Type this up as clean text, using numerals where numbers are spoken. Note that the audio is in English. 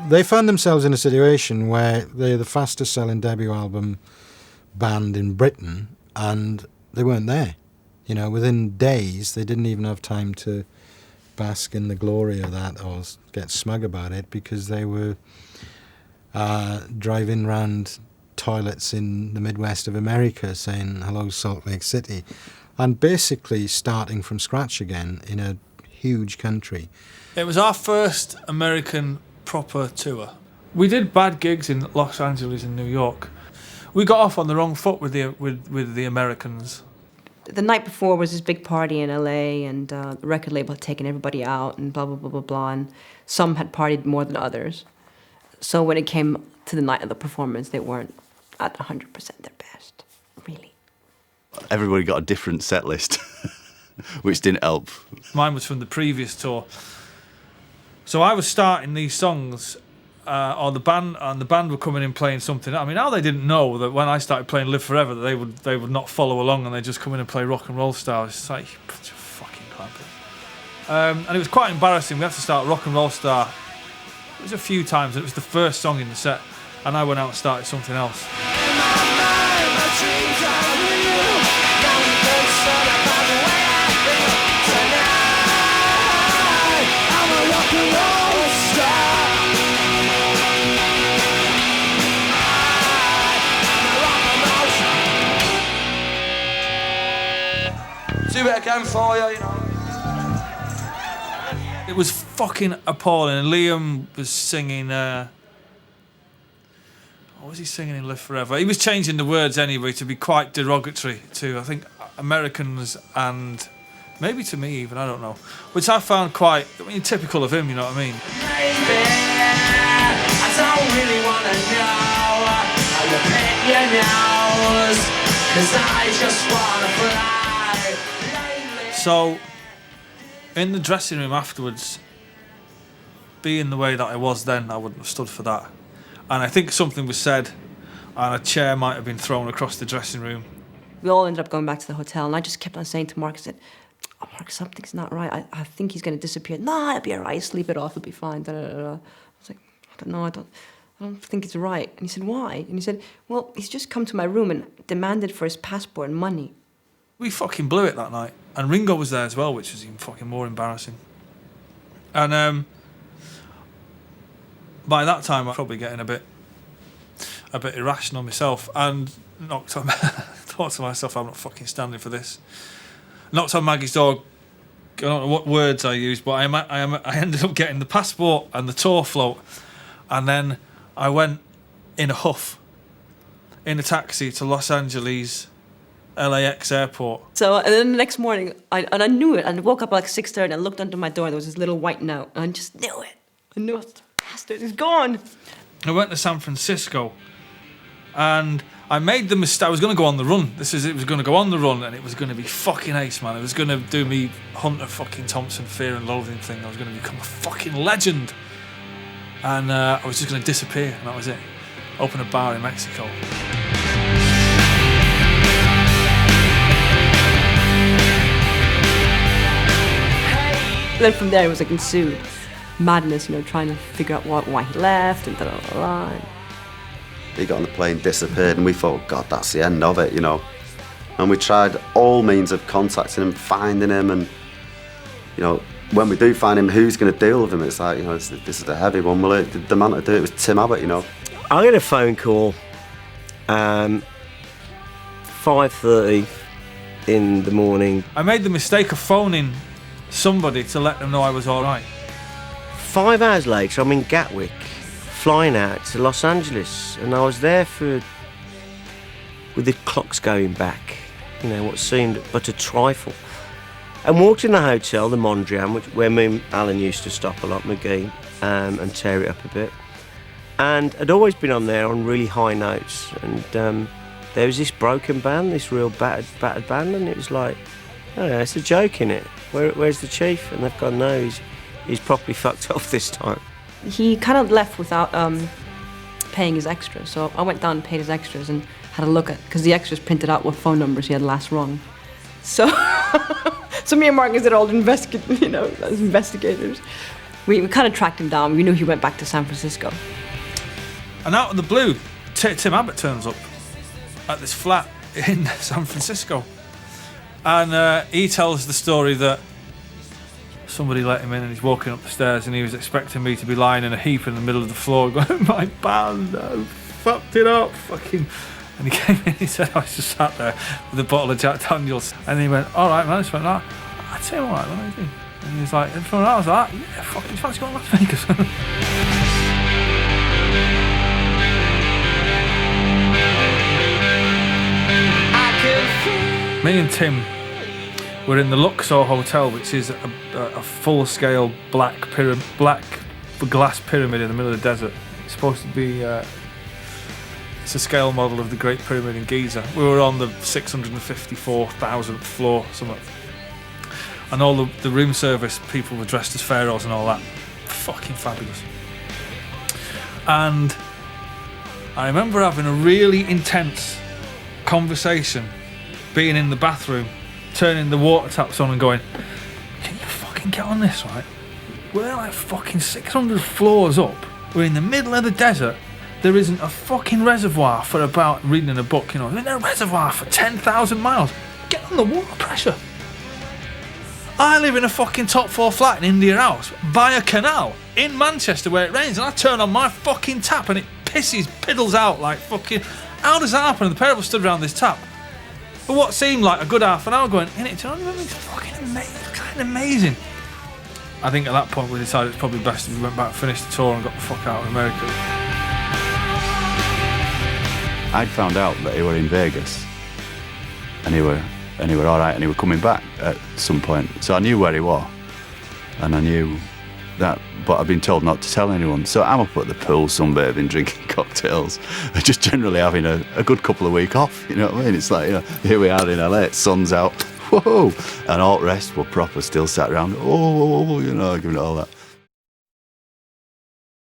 they found themselves in a situation where they're the fastest selling debut album band in Britain, and they weren't there. You know, within days, they didn't even have time to bask in the glory of that or get smug about it, because they were driving round toilets in the Midwest of America saying, hello, Salt Lake City, and basically starting from scratch again in a huge country. It was our first American proper tour. We did bad gigs in Los Angeles and New York. We got off on the wrong foot with the Americans. The night before was this big party in LA, and the record label had taken everybody out and blah, blah, blah, blah, blah, and some had partied more than others. So when it came to the night of the performance, they weren't at 100% their best, really. Everybody got a different set list, which didn't help. Mine was from the previous tour. So I was starting these songs, or the band were coming in playing something. I mean, how they didn't know that when I started playing Live Forever, that they would not follow along and they'd just come in and play Rock and Roll Star. It's just like, bunch of fucking clampers. And it was quite embarrassing. We had to start Rock and Roll Star. It was a few times. It was the first song in the set, and I went out and started something else. Do what I can for you, you know. It was fucking appalling. And Liam was singing. What was he singing in Live Forever? He was changing the words anyway to be quite derogatory to, I think, Americans and maybe to me even, I don't know. Which I found quite, typical of him, you know what I mean? Maybe I don't really want to know how you pick your nose, 'cause I just want to fly. So, in the dressing room afterwards, being the way that I was then, I wouldn't have stood for that. And I think something was said, and a chair might have been thrown across the dressing room. We all ended up going back to the hotel, and I just kept on saying to Mark, I said, oh, Mark, something's not right. I think he's going to disappear. No, it'll be all right. Sleep it off. It'll be fine. Da, da, da, da. I was like, I don't know. I don't think it's right. And he said, why? And he said, well, he's just come to my room and demanded for his passport and money. We fucking blew it that night. And Ringo was there as well, which was even fucking more embarrassing. And by that time, I was probably getting a bit irrational myself, and thought to myself, I'm not fucking standing for this. Knocked on Maggie's door. I don't know what words I used, but I ended up getting the passport and the tour float, and then I went in a huff in a taxi to Los Angeles LAX airport. So, and then the next morning, I knew it. I woke up at like 6:30 and I looked under my door and there was this little white note. And I just knew it. I knew it. Bastard, it's gone. I went to San Francisco and I made the mistake. I was going to go on the run. It was going to go on the run and it was going to be fucking ace, man. It was going to do me Hunter fucking Thompson Fear and Loathing thing. I was going to become a fucking legend. And I was just going to disappear, and that was it. Open a bar in Mexico. Then from there it was like ensued madness, trying to figure out why he left and da da da da. He got on the plane, disappeared, and we thought, God, that's the end of it, And we tried all means of contacting him, finding him, and when we do find him, who's going to deal with him? It's like, this is the heavy one. Well, the man to do it was Tim Abbott, I get a phone call, 5:30 in the morning. I made the mistake of phoning somebody to let them know I was all right. 5 hours later, I'm in Gatwick, flying out to Los Angeles, and I was there with the clocks going back, what seemed but a trifle. And walked in the hotel, the Mondrian, where me and Alan used to stop a lot, McGee, and tear it up a bit. And I'd always been on there on really high notes, and there was this broken band, this real battered band, and it was like, oh, it's a joke, innit? Where's the chief? And they've gone, no, he's properly fucked off this time. He kind of left without paying his extras, so I went down and paid his extras and had a look at, because the extras printed out what phone numbers he had last rung. So, so me and Marcus did all investigators. we kind of tracked him down. We knew he went back to San Francisco. And out of the blue, Tim Abbott turns up at this flat in San Francisco. And he tells the story that somebody let him in and he's walking up the stairs and he was expecting me to be lying in a heap in the middle of the floor going, my band, I fucked it up, fucking. And he came in and he said, I was just sat there with a bottle of Jack Daniels. And he went, all right, man. I just went, I'd say all right, what are you doing? And he was like, and from I was like, yeah, fucking fancy going to Las Vegas. Me and Tim were in the Luxor Hotel, which is a full-scale black glass pyramid in the middle of the desert. It's supposed to be it's a scale model of the Great Pyramid in Giza. We were on the 654,000th floor, something. And all the room service people were dressed as pharaohs and all that. Fucking fabulous. And I remember having a really intense conversation, being in the bathroom, turning the water taps on and going, can you fucking get on this, right? We're like fucking 600 floors up. We're in the middle of the desert. There isn't a fucking reservoir for about, reading in a book, you know, there's no reservoir for 10,000 miles. Get on the water pressure. I live in a fucking top floor flat in India House by a canal in Manchester where it rains, and I turn on my fucking tap and it piddles out like fucking. How does that happen? And the pair of us stood around this tap for what seemed like a good half an hour going, innit, do you know what I mean? It's fucking amazing. It's kind of amazing. I think at that point we decided it's probably best if we went back, finished the tour and got the fuck out of America. I'd found out that he were in Vegas and he were all right and he were coming back at some point. So I knew where he was and I knew that, but I've been told not to tell anyone. So I'm up at the pool sunbathing, drinking cocktails, just generally having a good couple of weeks off, you know what I mean? It's like, you know, here we are in LA, sun's out, whoa, and all the rest were proper still sat around, oh, you know, giving it all that.